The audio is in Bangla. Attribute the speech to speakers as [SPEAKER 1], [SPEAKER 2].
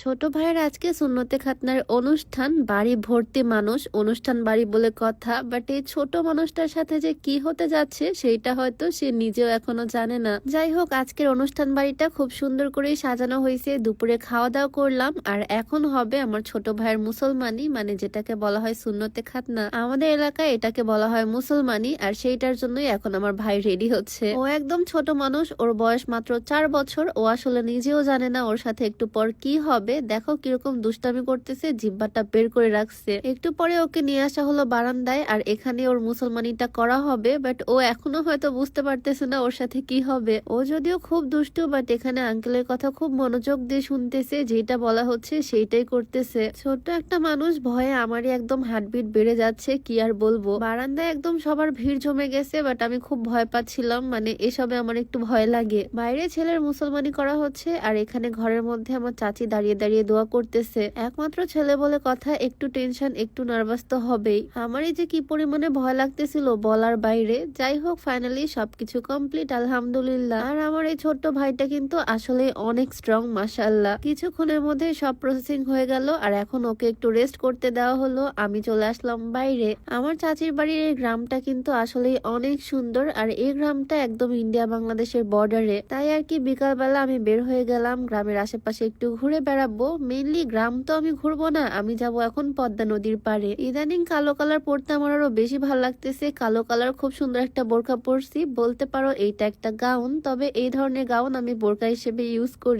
[SPEAKER 1] ছোট ভাইয়ের আজকে সুন্নতে খাতনার অনুষ্ঠান, বাড়ি ভর্তি মানুষ, অনুষ্ঠান বাড়ি বলে কথা, বাট এই ছোট মানুষটার সাথে যে কি হতে যাচ্ছে সেইটা হয়তো সে নিজেও এখনো জানে না। যাই হোক, আজকের অনুষ্ঠান বাড়িটা খুব সুন্দর করেই সাজানো হয়েছে। দুপুরে খাওয়া দাওয়া করলাম, আর এখন হবে আমার ছোট ভাইয়ের মুসলমানি, মানে যেটাকে বলা হয় সুন্নতে খাতনা। আমাদের এলাকায় এটাকে বলা হয় মুসলমানি, আর সেইটার জন্যই এখন আমার ভাই রেডি হচ্ছে। ও একদম ছোট মানুষ, ওর বয়স মাত্র 4 বছর। ও আসলে নিজেও জানে না ওর সাথে একটু পর কি হবে। দেখো কিরকম দুষ্টামি করতেছে, জিহ্বাটা বের করে রাখছে। একটু পরে ওকে নিয়ে আসা হলো বারান্দায়, আর এখানে ওর মুসলমানিটা করা হবে, বাট ও এখনো হয়তো বুঝতে পারতেছে না ওর সাথে কি হবে। ও যদিও খুব দুষ্টু, বাট এখানে আঙ্কেলের কথা খুব মনোযোগ দিয়ে শুনতেছে, যেটা বলা হচ্ছে সেইটাই করতেছে। ছোট্ট একটা মানুষ, ভয়ে আমারই একদম হার্টবিট বেড়ে যাচ্ছে, কি আর বলবো। বারান্দায় একদম সবার ভিড় জমে গেছে, বাট আমি খুব ভয় পাচ্ছিলাম, মানে এসবে আমার একটু ভয় লাগে। বাইরে ছেলের মুসলমানি করা হচ্ছে, আর এখানে ঘরের মধ্যে আমার চাচি দাঁড়িয়ে দাঁড়িয়ে দোয়া করতেছে। একমাত্র ছেলে বলে কথা, একটু টেনশন একটু নার্ভাস তো হবেই। আমারই যে কি পরিমাণে ভয় লাগতেছিল বলার বাইরে। যাই হোক, ফাইনালি সবকিছু কমপ্লিট, আলহামদুলিল্লাহ। আর আমার এই ছোট্ট ভাইটা কিন্তু আসলে অনেক স্ট্রং, মাশাআল্লাহ। কিছুক্ষণের মধ্যে সব প্রসেসিং হয়ে গেল, আর এখন ওকে একটু রেস্ট করতে দেওয়া হলো। আমি চলে আসলাম বাইরে। আমার চাচির বাড়ির এই গ্রামটা কিন্তু আসলে অনেক সুন্দর, আর এই গ্রামটা একদম ইন্ডিয়া বাংলাদেশের বর্ডারে। তাই আর কি বিকালবেলা আমি বের হয়ে গেলাম গ্রামের আশেপাশে একটু ঘুরে বেড়াবো। মেইনলি গ্রাম তো আমি ঘুরবো না, আমি যাব এখন পদ্মা নদীর পাড়ে। ইদানিং কালো কালার পরতে আমার আরো বেশি ভালো লাগতেছে। কালো কালার খুব সুন্দর একটা বোরকা পরছি, বলতে পারো এইটা একটা গাউন, তবে এই ধরনের গাউন আমি বোরকা হিসেবে ইউজ করি।